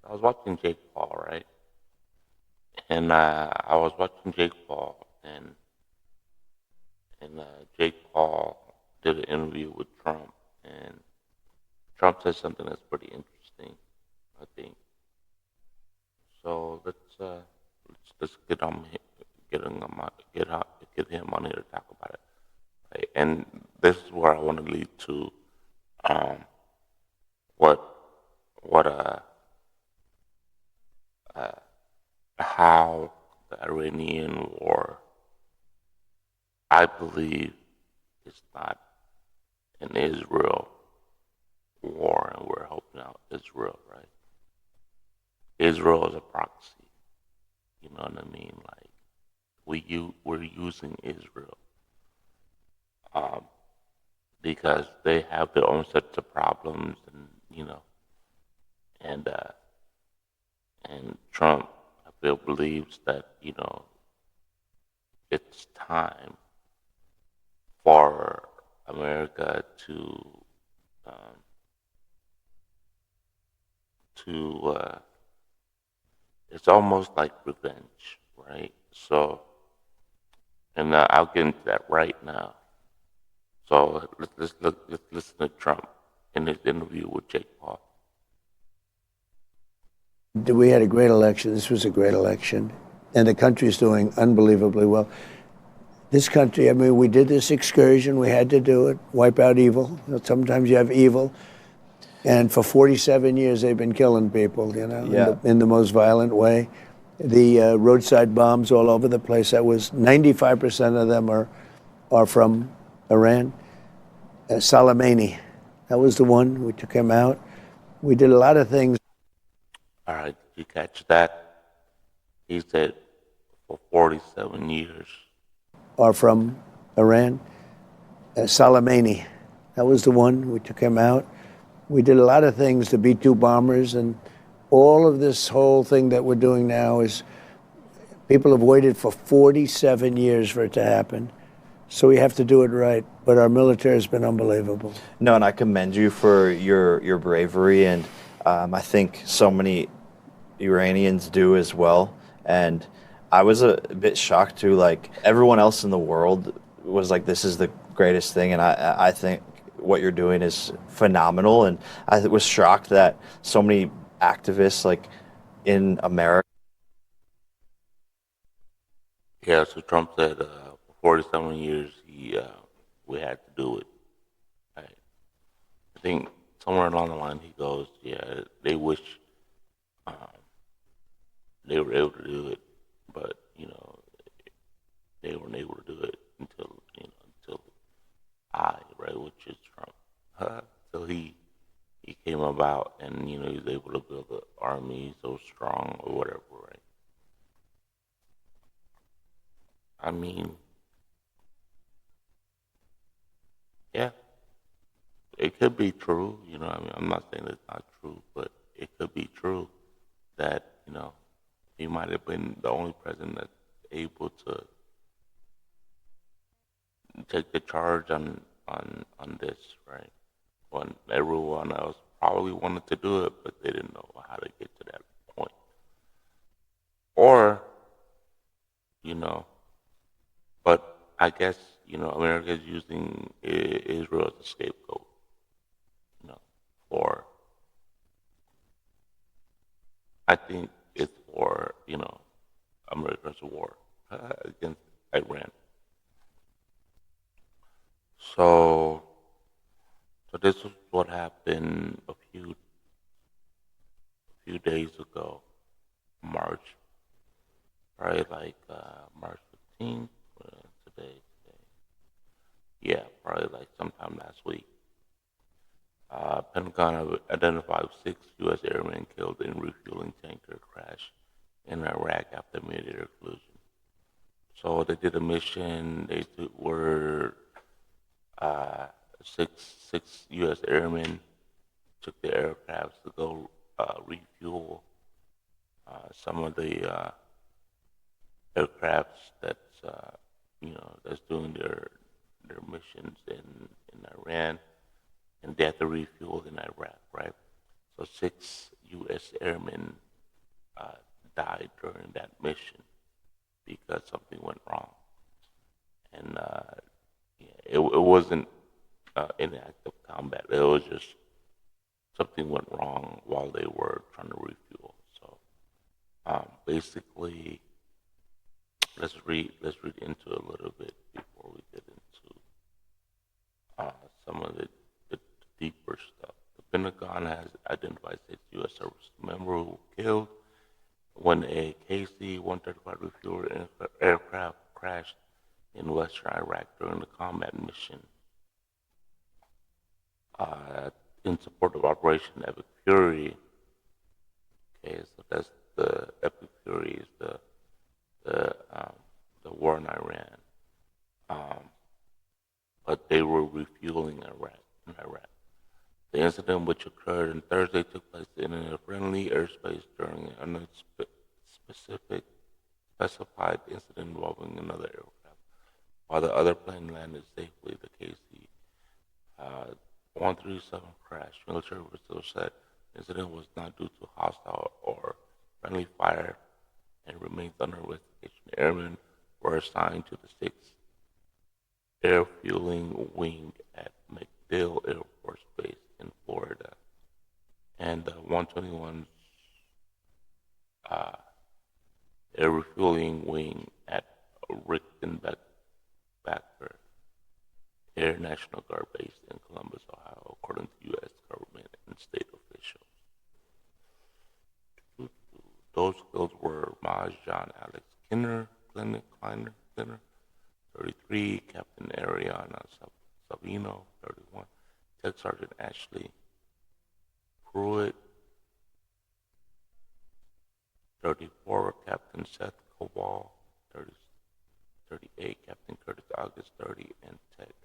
I was watching Jake Paul, right? And I was watching Jake Paul, and Jake Paul did an interview with Trump, and Trump said something that's pretty interesting, I think. So let's get him on here to talk about it. Right? And this is where I want to lead to um, what what uh, how the Iranian war, I believe, is not an Israel war, and we're helping out Israel, right? Israel is a proxy. You know what I mean? Like we're using Israel um, because they have their own sets of problems, and and uh, and Trump, I feel, believes that it's time for America um, to it's almost like revenge, right? So, and I'll get into that right now. So let's listen to Trump in his interview with Jake Paul. We had a great election. This was a great election. And the country's doing unbelievably well. This country, I mean, we did this excursion. We had to do it, wipe out evil. Sometimes you have evil. And for 47 years, they've been killing people, in the most violent way. The roadside bombs all over the place. That was 95% of them are from Iran. Soleimani, that was the one. We took him out. We did a lot of things. All right, did you catch that? He said for 47 years. Are from Iran. Soleimani, that was the one. We took him out. We did a lot of things, the B-2 bombers, and all of this whole thing that we're doing now is people have waited for 47 years for it to happen. So we have to do it right. But our military has been unbelievable. No, and I commend you for your bravery, and I think so many Iranians do as well. And I was a bit shocked too. Like everyone else in the world was like, "This is the greatest thing," and I think what you're doing is phenomenal. And I was shocked that so many activists, like in America. Yeah, so Trump said for 47 years we had to do it. Right? I think somewhere along the line he goes, yeah, they wish um, they were able to do it, but they weren't able to do it until I, right, which is Trump. So he came about, and he was able to build an army so strong or whatever, right? I mean, yeah, it could be true. I mean, I'm not saying it's not true, but it could be true that he might have been the only president that's able to take the charge on this, right? When everyone else probably wanted to do it, but they didn't know how to get to that point. Or, you know, but I guess America is using Israel as a scapegoat, for I think it's for America's war against Iran. So, so this is what happened a few days ago, March, right? Like March 15th. Today. Yeah, probably like sometime last week. Pentagon identified 6 U.S. airmen killed in refueling tanker crash in Iraq after mid-air collision. So they did a mission. Were uh, six U.S. airmen took the aircrafts to go refuel some of the aircrafts that's doing their missions in Iran, and they had to refuel in Iraq, right? So 6 U.S. airmen died during that mission because something went wrong. And it wasn't in active combat. It was just something went wrong while they were trying to refuel. So basically, let's read into it a little bit before we get into some of the deeper stuff. The Pentagon has identified 6 U.S. service members who were killed when a KC-135 refueler aircraft crashed in western Iraq during the combat mission in support of Operation Epic Fury. Okay, so that's the Epic Fury is the war in Iran. But they were refueling in Iraq. The incident, which occurred on Thursday, took place in a friendly airspace during an specified incident involving another aircraft. While the other plane landed safely, the KC 137 crashed. Military officials said the incident was not due to hostile or friendly fire and remains under investigation. Airmen were assigned to the 6th Air Fueling Wing at MacDill Air Force Base in Florida, and the 121's Air Refueling Wing at Richtenbacker Air National Guard Base in Columbus, Ohio, according to U.S. government and state officials. Those killed were Maj John Alex Kleiner, 33, Captain Ariana Savino, 31, Tech Sergeant Ashley Pruitt, 34, Captain Seth Kowal, 38, Captain Curtis August, 30, and Tech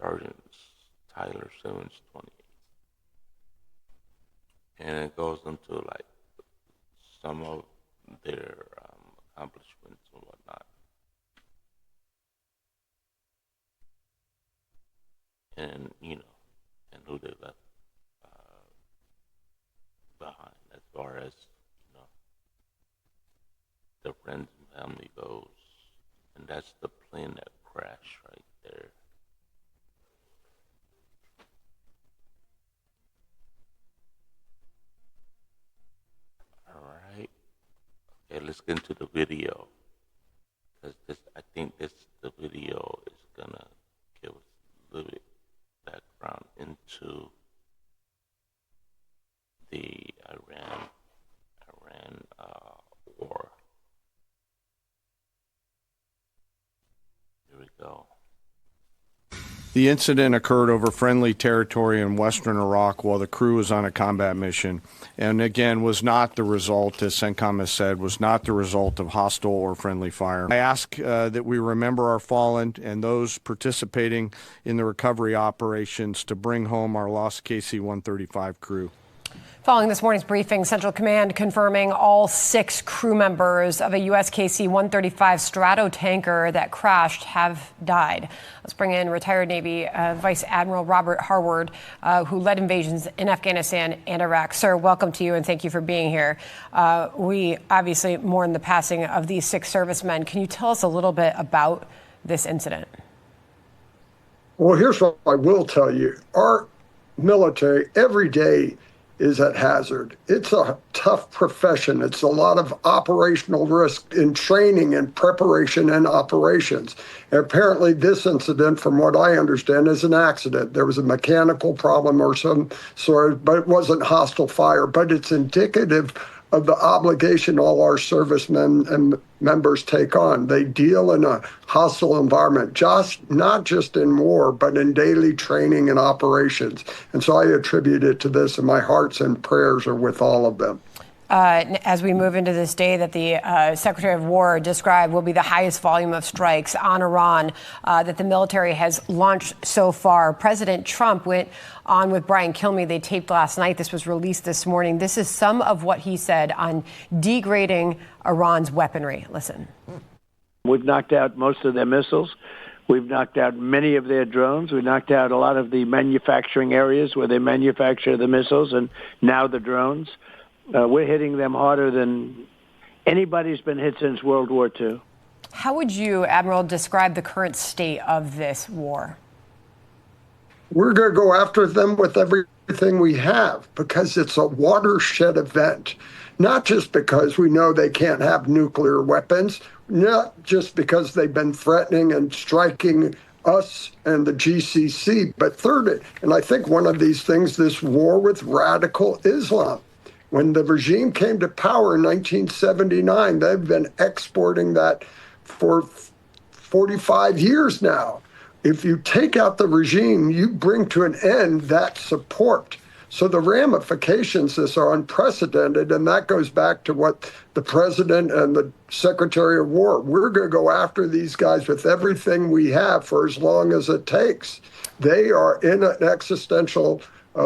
Sergeant Tyler Simmons, 28. And it goes into like some of their accomplishments and whatnot. And, and who they left behind as far as, their friends and family goes. And that's the plane that crashed right there. All right. Okay, let's get into the video. Because I think the video is gonna give us a little bit background into the Iran war. Here we go. The incident occurred over friendly territory in western Iraq while the crew was on a combat mission, and again was not the result, as CENTCOM has said, was not the result of hostile or friendly fire. I ask that we remember our fallen and those participating in the recovery operations to bring home our lost KC-135 crew. Following this morning's briefing, Central Command confirming all 6 crew members of a U.S. KC-135 Strato tanker that crashed have died. Let's bring in retired Navy Vice Admiral Robert Harward, who led invasions in Afghanistan and Iraq. Sir, welcome to you and thank you for being here. We obviously mourn the passing of these 6 servicemen. Can you tell us a little bit about this incident? Well, here's what I will tell you. Our military every day is at hazard. It's a tough profession. It's a lot of operational risk in training and preparation and operations. And apparently this incident, from what I understand, is an accident. There was a mechanical problem or some sort, but it wasn't hostile fire. But it's indicative of the obligation all our servicemen and members take on. They deal in a hostile environment, not just in war, but in daily training and operations. And so I attribute it to this, and my hearts and prayers are with all of them. As we move into this day that the Secretary of War described will be the highest volume of strikes on Iran that the military has launched so far. President Trump went on with Brian Kilmeade. They taped last night. This was released this morning. This is some of what he said on degrading Iran's weaponry. Listen. We've knocked out most of their missiles. We've knocked out many of their drones. We knocked out a lot of the manufacturing areas where they manufacture the missiles and now the drones. We're hitting them harder than anybody's been hit since World War II. How would you, Admiral, describe the current state of this war? We're going to go after them with everything we have because it's a watershed event. Not just because we know they can't have nuclear weapons, not just because they've been threatening and striking us and the GCC, but third, and I think one of these things, this war with radical Islam. When the regime came to power in 1979, they've been exporting that for 45 years now. If you take out the regime, you bring to an end that support. So the ramifications of this are unprecedented, and that goes back to what the president and the secretary of war, we're going to go after these guys with everything we have for as long as it takes. They are in an existential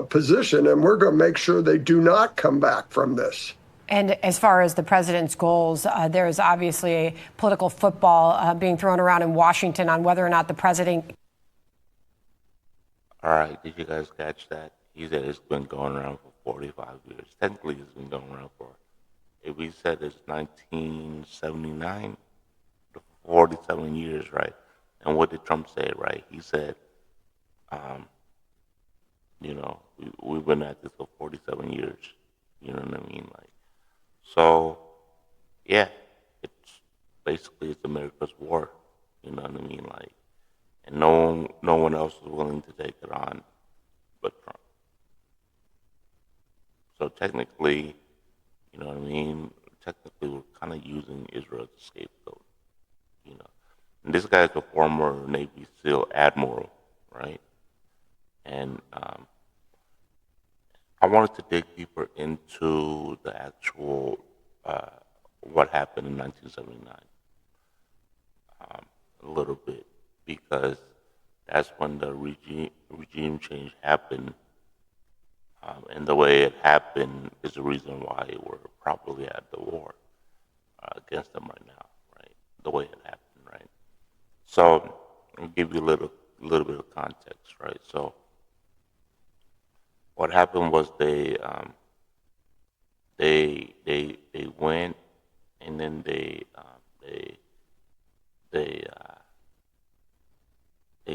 position, and we're going to make sure they do not come back from this. And as far as the president's goals, there is obviously a political football being thrown around in Washington on whether or not the president. All right, did you guys catch that? He said it's been going around for 45 years. Technically, it's been going around for, if we said it's 1979, 47 years, right? And what did Trump say, right? He said, we've been at this for 47 years. You know what I mean? Like, so, yeah, it's America's war. You know what I mean? Like, and no one else is willing to take it on but Trump. So technically, you know what I mean? Technically, we're kind of using Israel as a scapegoat. You know, and this guy's a former Navy SEAL admiral, right? And I wanted to dig deeper into the actual what happened in 1979 a little bit, because that's when the regime change happened, and the way it happened is the reason why we're probably at the war against them right now, right? The way it happened, right? So I'll give you a little bit of context, right? So what happened was they went, and then they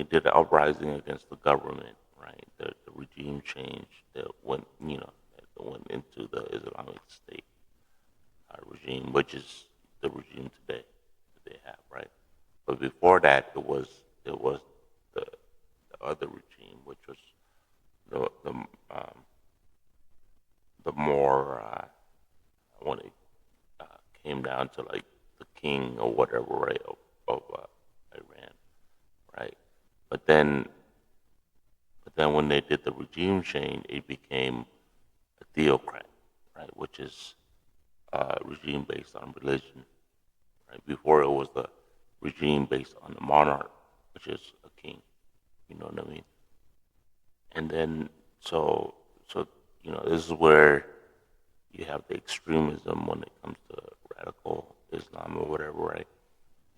did an uprising against the government, right? The regime change that went into the Islamic State regime, which is the regime today that they have, right? But before that, it was the other regime, which was the more when it came down to like the king or whatever, right, of Iran, right? But then when they did the regime change, it became a theocrat, right, which is a regime based on religion, right? Before it was the regime based on the monarch, which is a king. You know what I mean? And then so this is where you have the extremism when it comes to radical Islam or whatever, right?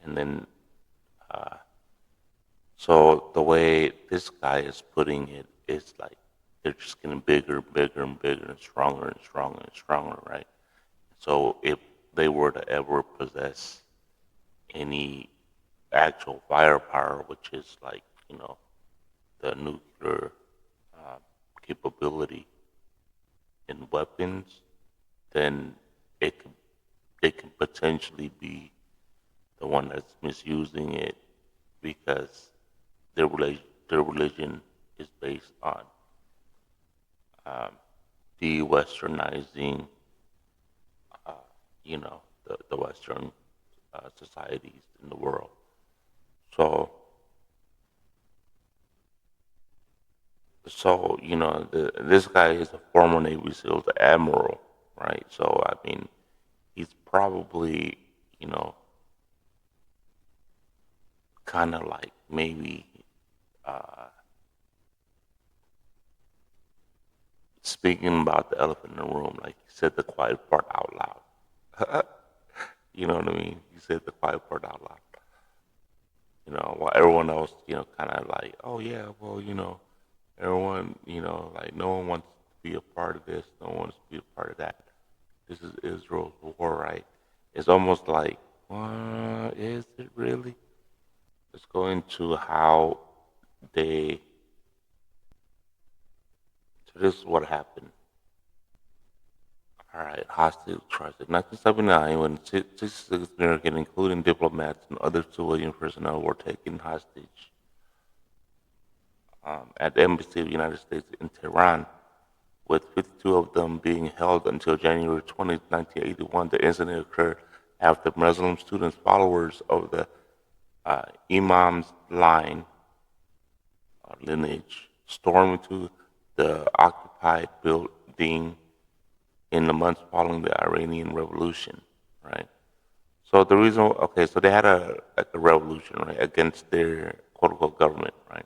And then so the way this guy is putting it is like they're just getting bigger, bigger, and bigger, and stronger, and stronger, and stronger, right? So if they were to ever possess any actual firepower, which is like the nuclear capability in weapons, then they can potentially be the one that's misusing it, because their religion is based on de-westernizing, the Western societies in the world. So this guy is a former Navy SEAL, the admiral, right? So I mean, he's probably kind of like maybe speaking about the elephant in the room, like he said the quiet part out loud. You know what I mean? He said the quiet part out loud. While everyone else, kind of like, oh yeah, well, everyone, like no one wants to be a part of this, no one wants to be a part of that. this is Israel's war, right? It's almost like, is it really? Let's go into how they. So this is what happened. All right, hostage crisis. 1979, when 66 Americans, including diplomats and other civilian personnel, were taken hostage at the embassy of the United States in Tehran, with 52 of them being held until January 20, 1981. The incident occurred after Muslim students, followers of the Imam's line or lineage, stormed into the occupied building in the months following the Iranian Revolution, right? So the reason, okay, so they had a revolution, right, against their quote unquote government, right?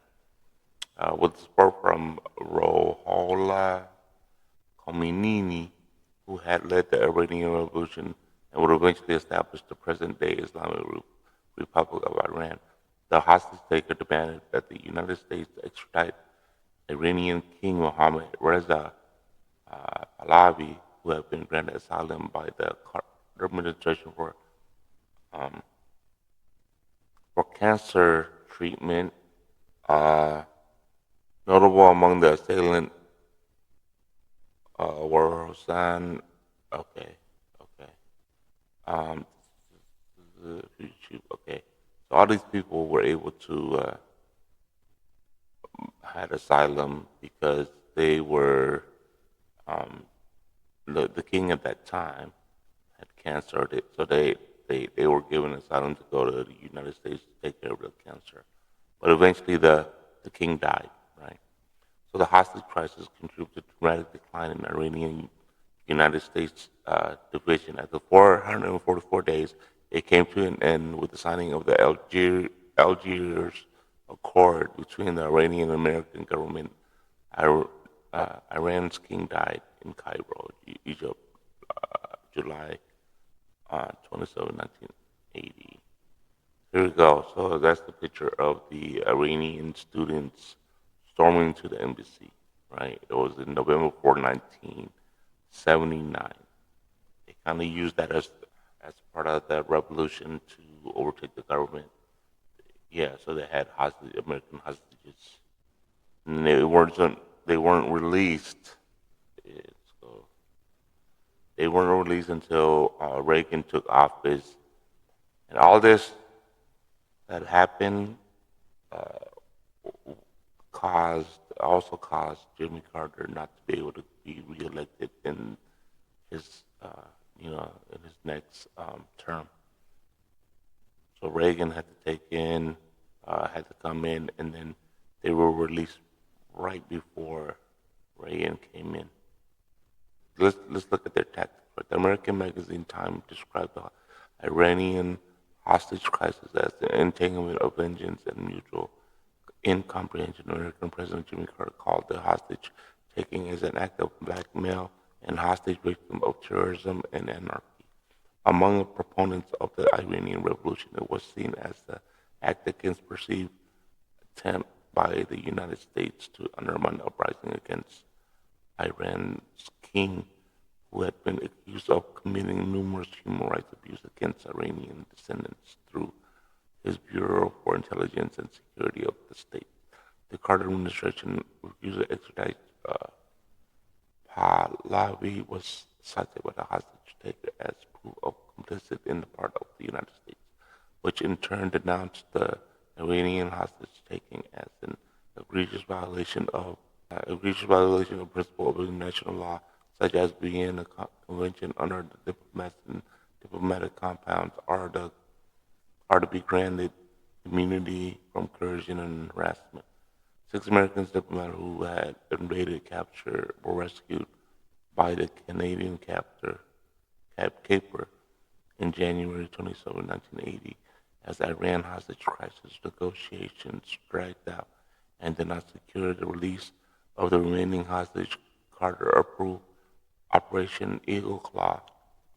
With support from Ruhollah Khomeini, who had led the Iranian Revolution and would eventually establish the present-day Islamic Republic of Iran. The hostage taker demanded that the United States extradite Iranian King Mohammed Reza Pahlavi, who had been granted asylum by the Carter administration um, for cancer treatment. Uh, Notable among the assailants were Hossein. Okay, okay. Um, okay. So all these people were able to had asylum because they were um, the king at that time had cancer, so they were given asylum to go to the United States to take care of the cancer. But eventually the king died, right? So the hostage crisis contributed to dramatic decline in Iranian United States division. After 444 days, it came to an end with the signing of the Algiers Accord between the Iranian and American government. Iran's king died in Cairo, Egypt, July 27, 1980. Here we go. So that's the picture of the Iranian students storming to the embassy, right? It was in November 1979. They kind of used that as part of the revolution to overtake the government. Yeah, so they had American hostages, and they weren't released. So they weren't released until Reagan took office, and all this that happened caused Jimmy Carter not to be able to be reelected in his in his next term. So Reagan had to come in, and then they were released right before Reagan came in. Let's look at their tactics. Right? The American magazine Time described the Iranian hostage crisis as the entanglement of vengeance and mutual incomprehension. American President Jimmy Carter called the hostage taking as an act of blackmail and hostage victim of terrorism and anarchy. Among the proponents of the Iranian Revolution, it was seen as the act against perceived attempt by the United States to undermine the uprising against Iran's king, who had been accused of committing numerous human rights abuses against Iranian descendants through his Bureau for Intelligence and Security of the State. The Carter administration refused to extradite Pahlavi was cited by the hostage taker as proof of complicity in the part of the United States, which in turn denounced the Iranian hostage taking as an egregious violation of principle of international law, such as Vienna Convention under the diplomatic compounds are to be granted immunity from coercion and harassment. 6 American diplomats who had invaded capture were rescued by the Canadian caper in January 27, 1980, as Iran hostage crisis negotiations dragged out and did not secure the release of the remaining hostage. Carter approved Operation Eagle Claw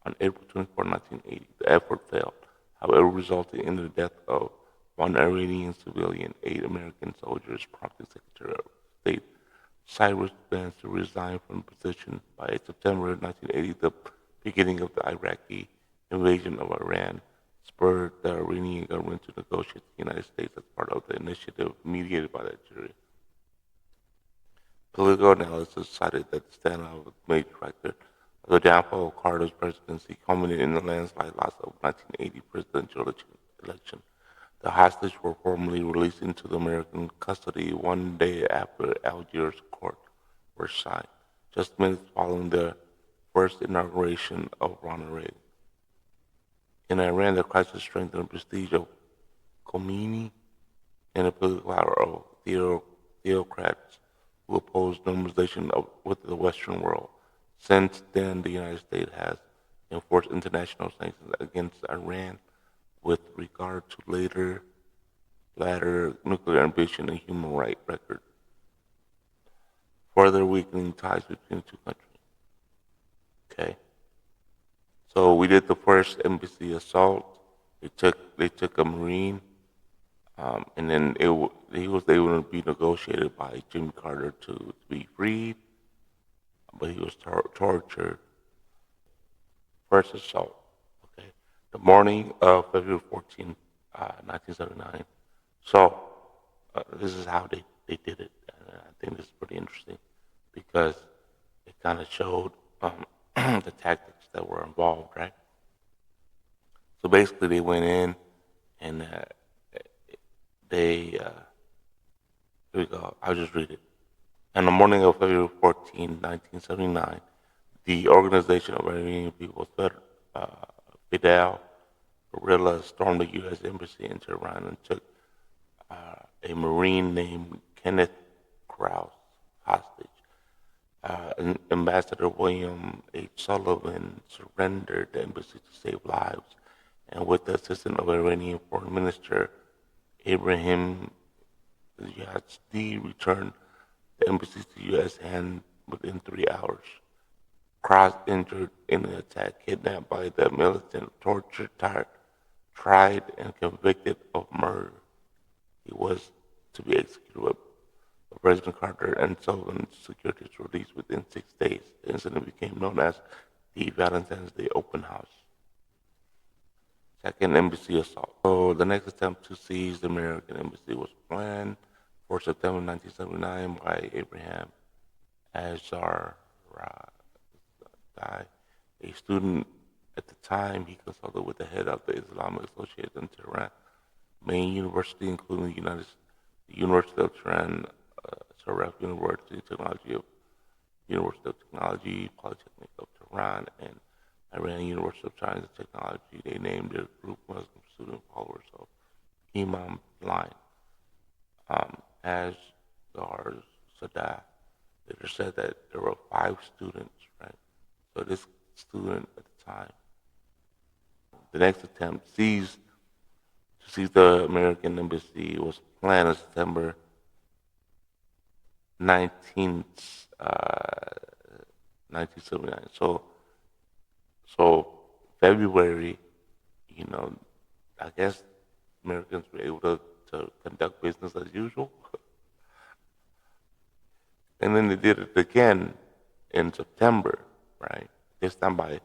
on April 24, 1980. The effort failed, however, resulting in the death of 1 Iranian civilian, 8 American soldiers, prompting Secretary of State Cyrus Vance to resign from the position. By September 1980, the beginning of the Iraqi invasion of Iran spurred the Iranian government to negotiate with the United States as part of the initiative mediated by Nigeria. Political analysis cited that the standoff was a major factor of the downfall of Carter's presidency, culminated in the landslide loss of the 1980 presidential election. The hostages were formally released into the American custody one day after Algiers court were signed, just minutes following the first inauguration of Ronald Reagan. In Iran, the crisis strengthened the prestige of Khomeini and the political power of theocrats who opposed normalization with the Western world. Since then, the United States has enforced international sanctions against Iran with regard to latter nuclear ambition and human rights record, further weakening ties between the two countries. Okay, so we did the first embassy assault. They took a Marine, and then he was able to be negotiated by Jimmy Carter to be freed, but he was tortured. First assault. Okay, the morning of February 14, 1979. So this is how they did it. And I think this is pretty interesting because it kind of showed the tactics that were involved, right? So basically, they went in and here we go. I'll just read it. On the morning of February 14, 1979, the Organization of Iranian People's Fidel guerrillas stormed the U.S. Embassy in Tehran and took a Marine named Kenneth Krause hostage. Ambassador William H. Sullivan surrendered the embassy to save lives, and with the assistance of Iranian Foreign Minister Ibrahim Yazdi, returned the embassy to U.S. hands within 3 hours. Krause, injured in an attack, kidnapped by the militant, tortured, tried, and convicted of murder. He was to be executed with President Carter and Sullivan's securities released within 6 days. The incident became known as the Valentine's Day Open House. Second embassy assault. So the next attempt to seize the American embassy was planned for September 1979 by Abraham Azar a student at the time. He consulted with the head of the Islamic Association in Tehran, main university, including the University of Tehran, Saraf University, University of Technology, Polytechnic of Tehran, and Iran University of Science and Technology. They named their group Muslim student followers of Imam Line. As Gar Sadat later said that there were 5 students, right? So this student at the time, the next attempt to seize the American embassy was planned on September 19th, 1979. So February, I guess Americans were able to conduct business as usual. And then they did it again in September, right? This time by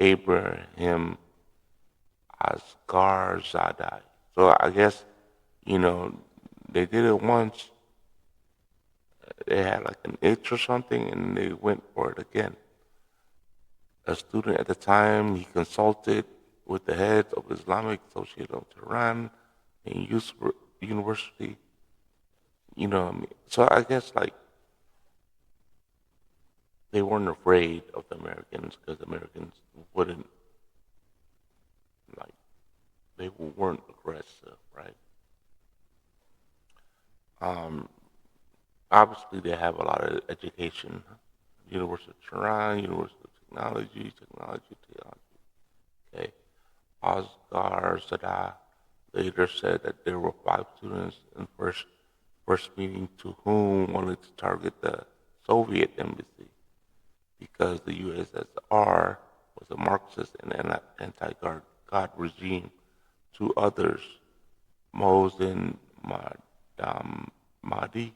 Abraham Asghar Zadai. So I guess, they did it once. They had like an itch or something, and they went for it again. A student at the time, he consulted with the heads of Islamic Association of Tehran and University. So I guess they weren't afraid of the Americans because the Americans they weren't aggressive, right? Obviously, they have a lot of education. University of Tehran, University of Technology. Okay. Asghar Sadat later said that there were 5 students in first meeting to whom wanted to target the Soviet embassy because the USSR was a Marxist and anti-God regime. 2 others, Mohsen Mahdi,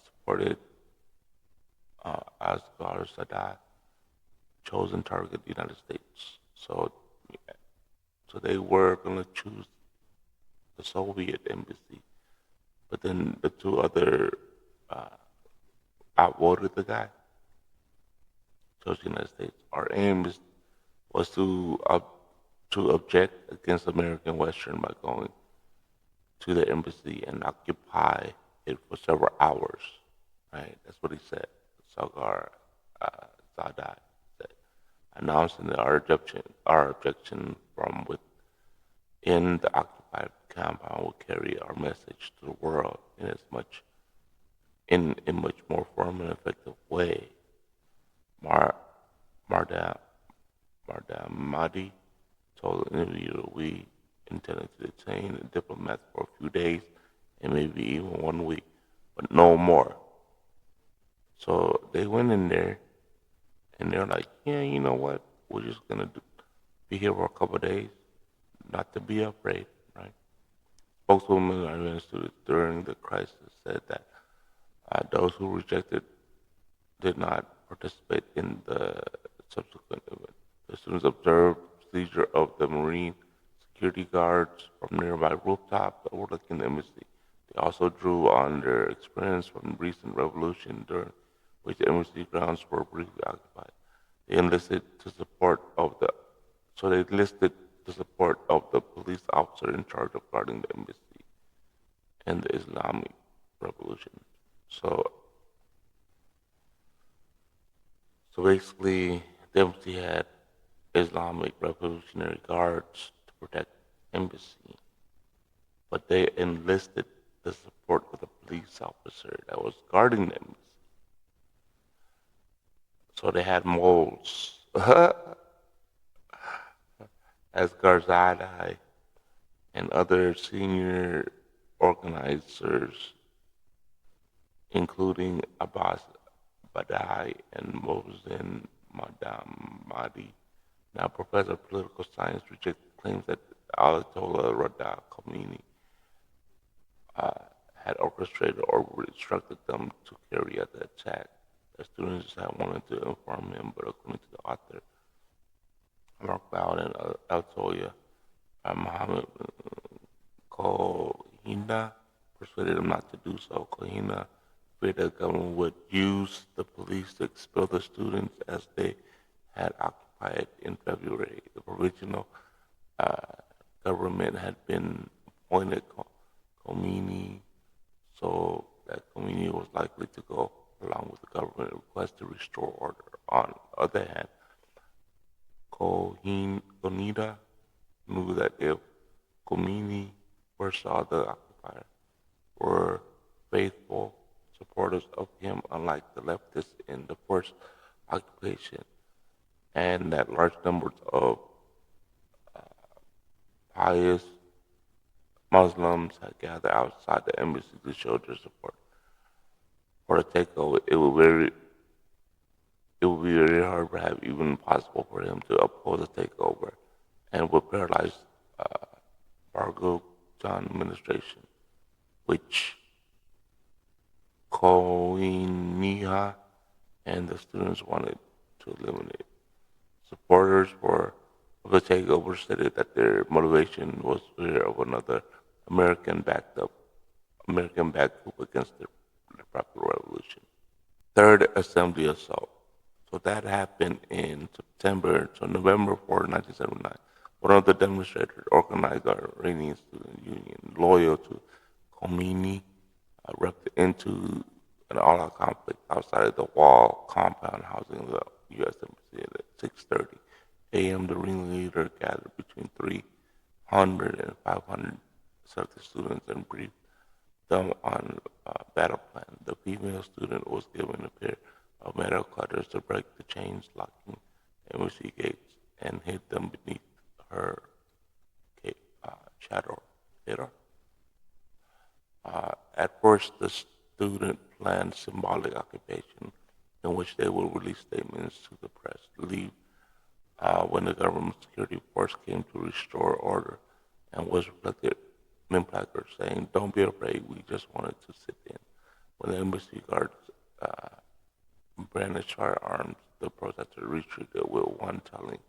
supported Asghar Sadat, chosen target, the United States. So they were going to choose the Soviet embassy, but then the two other outvoted the guy. Chose the United States. Our aim was to object against American Western by going to the embassy and occupy it for several hours. Right? That's what he said. Sagar Zadai said, announcing that our objection from within the occupied compound will carry our message to the world in a much more firm and effective way. Marda Mardamadi told the interviewer we intended to detain the diplomats for a few days and maybe even 1 week, but no more. So they went in there and they're like, yeah, you know what? We're just going to be here for a couple of days, not to be afraid, right? Spokeswoman administered during the crisis said that those who rejected did not participate in the subsequent event. The students observed seizure of the Marine security guards from nearby rooftops overlooking the embassy. They also drew on their experience from the recent revolution during which the embassy grounds were briefly occupied. They enlisted the support of the police officer in charge of guarding the embassy and the Islamic Revolution. So basically, the embassy had Islamic Revolutionary Guards to protect the embassy, but they enlisted the support of the police officer that was guarding the embassy. So they had moles as Garzadai and other senior organizers, including Abbas Badai and Mohsen Madamadi, now professor of political science, rejected claims that Ayatollah Rada Khomeini had orchestrated or instructed them to carry out the attack. The students had wanted to inform him, but according to the author, Mark Bowden and Altoya, Mohammed Kohina persuaded him not to do so. Kohina feared the government would use the police to expel the students as they had occupied in February. The provisional government had been appointed Khomeini, so that Khomeini was likely to go along with the government request to restore order. On the other hand, Konida knew that if Khomeini foresaw the occupier were faithful supporters of him, unlike the leftists in the first occupation, and that large numbers of pious Muslims had gathered outside the embassy to show their support for the takeover. It would be very hard, perhaps even impossible, for him to oppose the takeover, and would paralyze Barghoutan administration, which Koiniha and the students wanted to eliminate. Supporters of the takeover stated that their motivation was fear of another American-backed coup against the Popular Revolution. Third Assembly Assault. So that happened in September, so November 4, 1979. One of the demonstrators organized the Iranian Student Union, loyal to Khomeini, erupted into an all-out conflict outside of the wall compound housing the U.S. Embassy at 6:30 a.m. The ringleader gathered between 300 and 500 selected students and briefed them on battle plan. The female student was given a pair of metal cutters to break the chains locking embassy gates and hid them beneath her shadow. At first, the student planned symbolic occupation in which they would release statements to the press, leave when the government security force came to restore order, and was reflected in placards saying, "Don't be afraid, we just wanted to sit in." When the embassy guards brandished firearms, the protesters retreated with one telling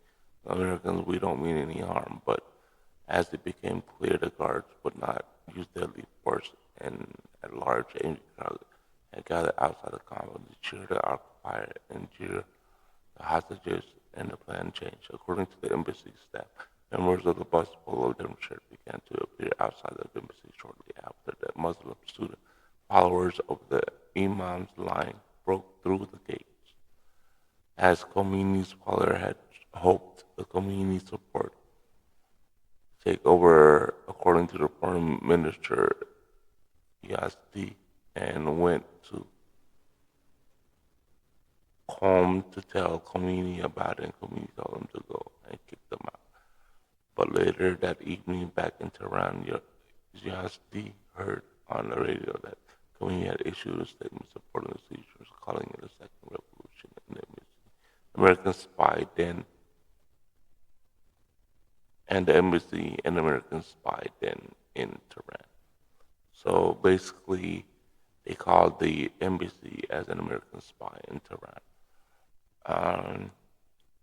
Americans we don't mean any harm, but as it became clear the guards would not use deadly force and a large angry crowd had gathered outside the compound to cheer the occupier and jeer the hostages, and the plan changed. According to the embassy staff, members of the bus polo demonstrators began to appear outside the embassy shortly after that Muslim student followers of the Imam's line broke through the gates. As Khomeini's father had hoped, the Khomeini support take over, according to the foreign minister Yazdi, and went to Qom to tell Khomeini about it, and Khomeini told him to go and kick them out. But later that evening, back in Tehran, Yazdi heard on the radio that Khomeini had issued a statement supporting the seizures, calling it a second revolution in the American spy then, and the embassy and American spy then in Tehran. So basically, they called the embassy as an American spy in Tehran.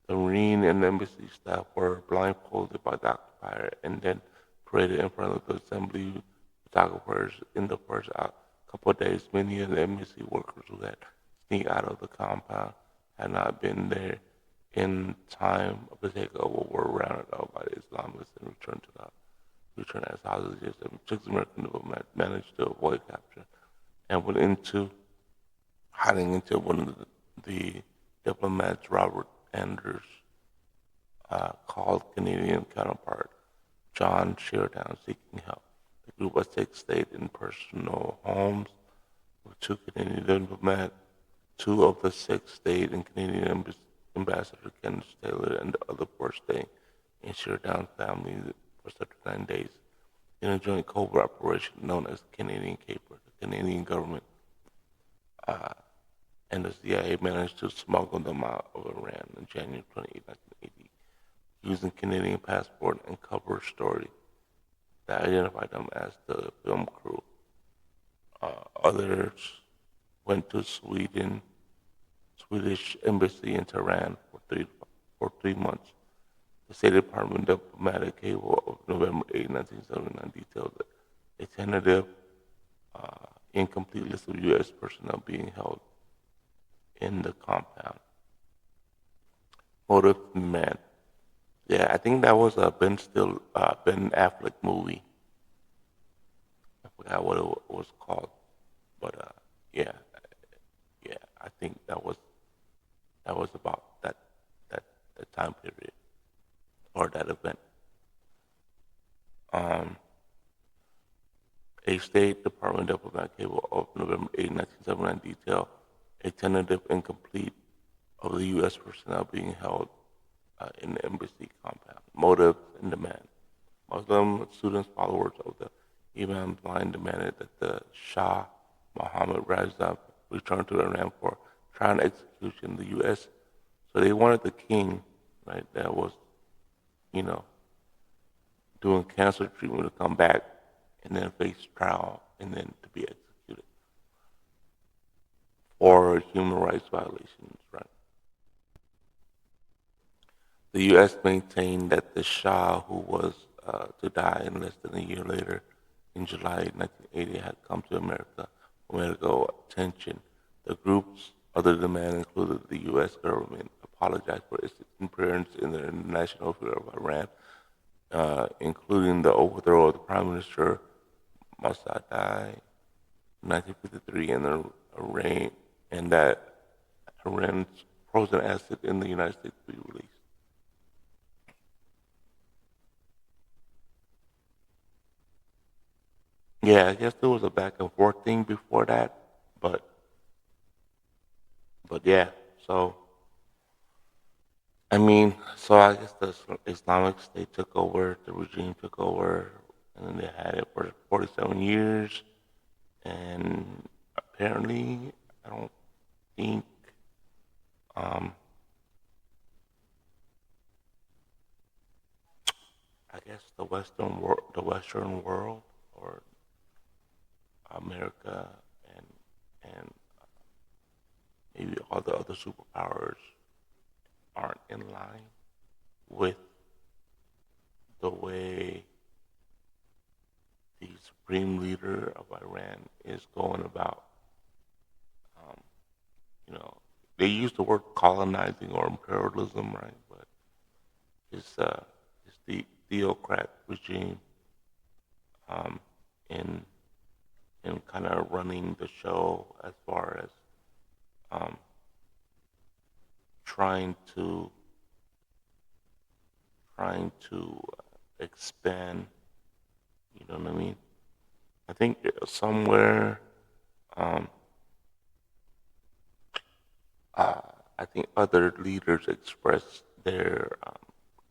The Marine and embassy staff were blindfolded by the occupier and then paraded in front of the assembly photographers. In the first couple of days, many of the embassy workers who had sneaked out of the compound had not been there in time of the takeover were rounded up by the Islamists and returned as hostages. And six American diplomats managed to avoid capture and went into hiding until one of the diplomats, Robert Anders, called Canadian counterpart John Sheridan seeking help. The group of six stayed in personal homes with two Canadian diplomats. Two of the six stayed in Canadian Ambassador Kenneth Taylor, and the other four stayed in Sheridan's family for 39 days in a joint covert operation known as Canadian Caper. The Canadian government and the CIA managed to smuggle them out of Iran in January 28, 1980, using Canadian passport and cover story that identified them as the film crew. Others went to Swedish embassy in Tehran for 3 months. The State Department diplomatic cable of November 8, 1979 detailed a tentative, incomplete list of U.S. personnel being held in the compound. Motive and man. Yeah, I think that was a Ben Affleck movie. I forgot what it was called, but yeah, I think that was about that time period or that event. A State Department diplomatic cable of November 8, 1979 detailed a tentative incomplete of the U.S. personnel being held in the embassy compound. Motive and demand. Muslim students, followers of the Imam line, demanded that the Shah Mohammad Reza return to Iran for trial and execution in the U.S. So they wanted the king, right, that was, doing cancer treatment to come back and then face trial and then to be executed for human rights violations, right? The U.S. maintained that the Shah, who was to die in less than a year later, in July 1980, had come to America for medical attention. The group's other demand included the U.S. government apologize for its interference in the international affairs of Iran, including the overthrow of the Prime Minister Mossadegh in 1953 and that Iran's frozen asset in the United States be released. Yeah, I guess there was a back and forth thing before that, but yeah. So so I guess the Islamic State took over, the regime took over, and then they had it for 47 years. And apparently, I don't think, I guess the Western world, or America, and maybe all the other superpowers aren't in line with the way the supreme leader of Iran is going about. Um, you know, they use the word colonizing or imperialism, right? But it's the theocrat regime um, in kind of running the show as far as um, trying to expand. You know what I mean? I think somewhere, um, uh, I think other leaders expressed their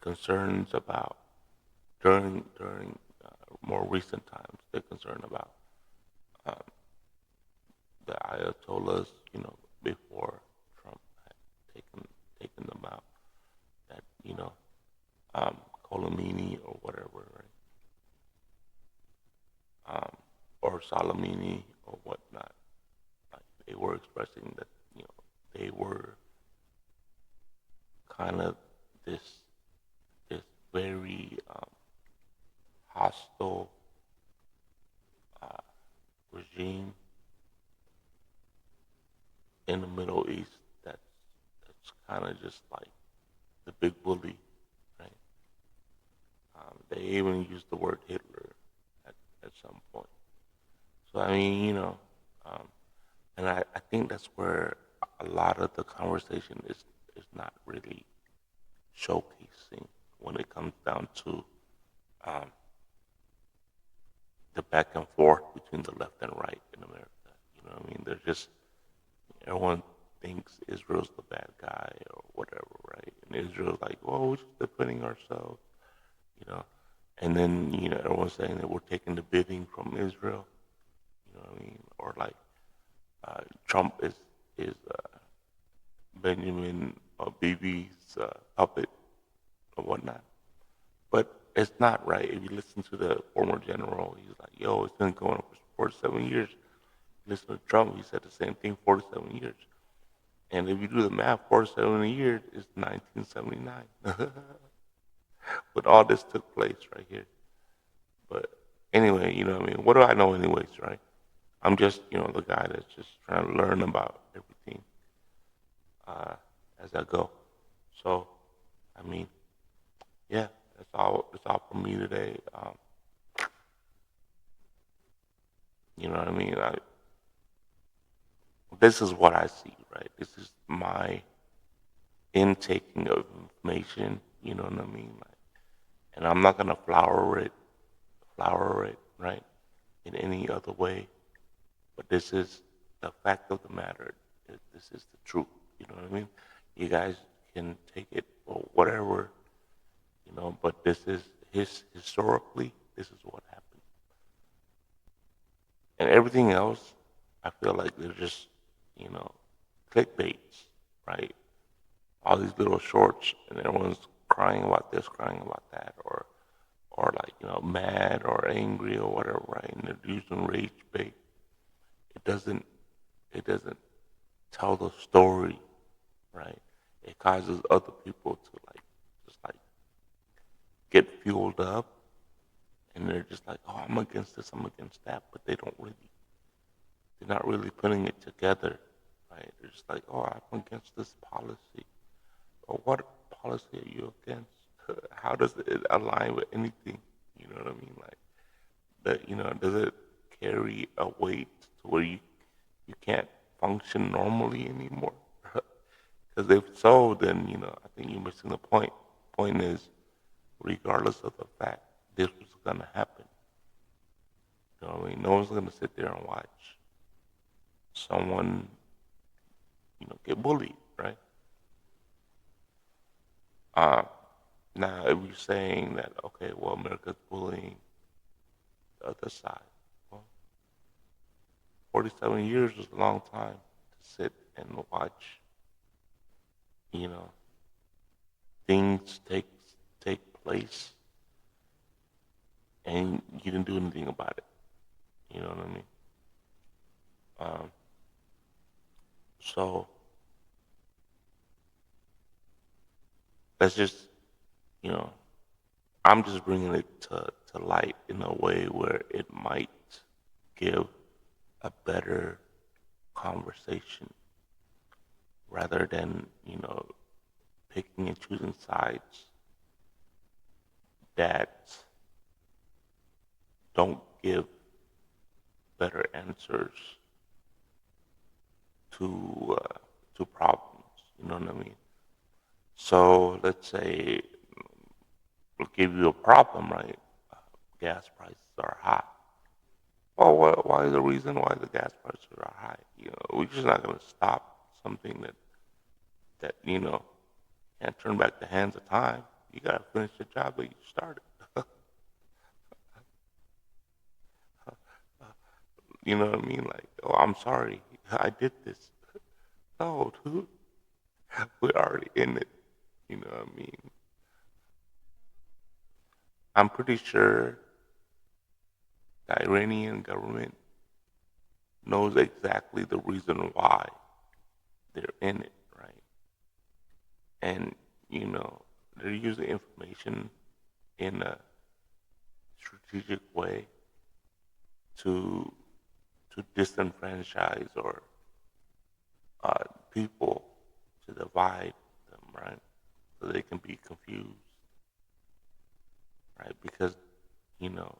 concerns about during more recent times. They're concerned about um, the Ayatollahs, before Trump had taken them out. That Khomeini or whatever, right? Or Soleimani or whatnot. Like they were expressing that they were kind of this this very hostile uh, regime in the Middle East that's kind of just like the big bully, right? They even used the word Hitler at some point. So I mean, um, and I think that's where a lot of the conversation is not really showcasing when it comes down to um, the back and forth between the left and right in America. You know what I mean? They're just everyone thinks Israel's the bad guy or whatever, right? And Israel's like, well, we're just defending ourselves, you know. And then everyone's saying that we're taking the bidding from Israel. You know what I mean? Or like Trump is Benjamin or Bibi's puppet or whatnot. But it's not right. If you listen to the former general, he's like, yo, it's been going on for 47 years. Listen to Trump, he said the same thing 47 years. And if you do the math, 47 years is 1979. But all this took place right here. But anyway, you know what I mean? What do I know anyways, right? I'm just, the guy that's just trying to learn about everything as I go. So, I mean, yeah, that's all. That's all for me today. You know what I mean? This is what I see, right? This is my intaking of information. You know what I mean? Like, and I'm not gonna flower it, right, in any other way. But this is the fact of the matter. This is the truth. You know what I mean? You guys can take it or whatever, but this is historically, this is what happened. And everything else, I feel like they're just, you know, clickbaits, right? All these little shorts, and everyone's crying about this, crying about that, or like mad or angry or whatever, right? And they're using rage bait. It doesn't it doesn't tell the story, right? It causes other people to just get fueled up, and they're just like, oh, I'm against this, I'm against that, but they're not really putting it together, right? They're just like, oh, I'm against this policy. Or what policy are you against? How does it align with anything? You know what I mean? Like that, does it carry a weight to where you can't function normally anymore? Because if so, then I think you're missing the point. Point is, regardless of the fact this was gonna happen, you know what I mean? No one's gonna sit there and watch someone, get bullied, right? Uh, Now, if you're saying that, okay, well, America's bullying the other side, well, 47 years is a long time to sit and watch, you know, things take place, and you didn't do anything about it. You know what I mean? Um, so let's just, you know, I'm just bringing it to light in a way where it might give a better conversation rather than, picking and choosing sides that don't give better answers to problems. You know what I mean? So let's say we'll give you a problem, right? Gas prices are high. Well, why is the reason why the gas prices are high? We're just not going to stop something that can't turn back the hands of time. You got to finish the job that you started. You know what I mean? Like, oh, I'm sorry, I did this. No, dude, we're already in it. You know what I mean? I'm pretty sure the Iranian government knows exactly the reason why they're in it, right? And, they're using information in a strategic way to disenfranchise or people, to divide them, right? So they can be confused, right? Because, you know,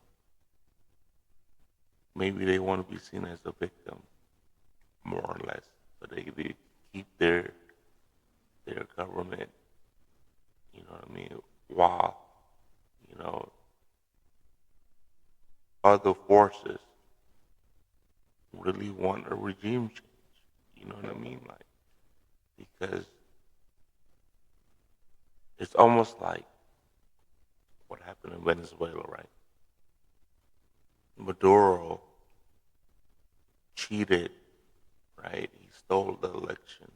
maybe they want to be seen as a victim, more or less. So they keep their government, you know what I mean, while, you know, other forces really want a regime change. You know what I mean? Like, because it's almost like what happened in Venezuela, right? Maduro cheated, right? He stole the election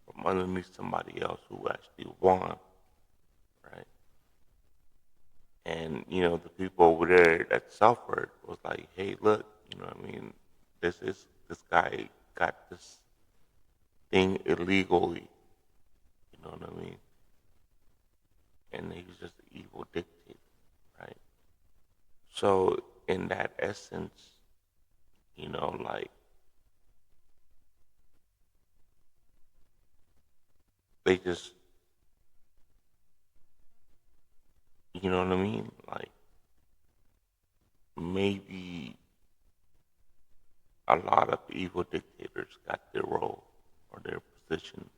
from underneath somebody else who actually won, right? And, the people over there that suffered was like, hey, look, you know what I mean? This guy got this thing illegally, you know what I mean? And he was just an evil dictator, right? So in that essence, like they just, you know what I mean? Like maybe a lot of evil dictators got their role or their position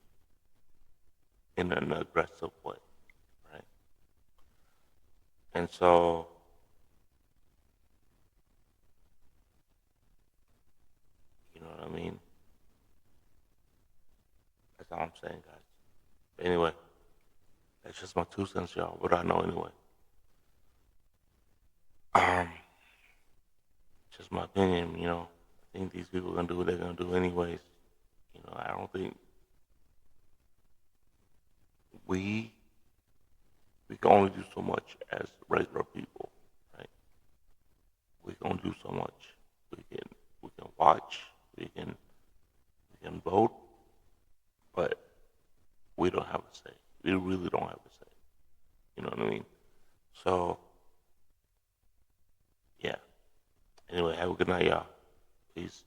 in an aggressive way, right? And so, you know what I mean? That's all I'm saying, guys. But anyway, that's just my 2 cents, y'all. What I know anyway. Um, just my opinion, I think these people are gonna do what they're gonna do anyways. I don't think we we can only do so much as regular people, right? We can only do so much. We can watch, we can vote, but we don't have a say. We really don't have a say. You know what I mean? So yeah. Anyway, have a good night, y'all. Peace.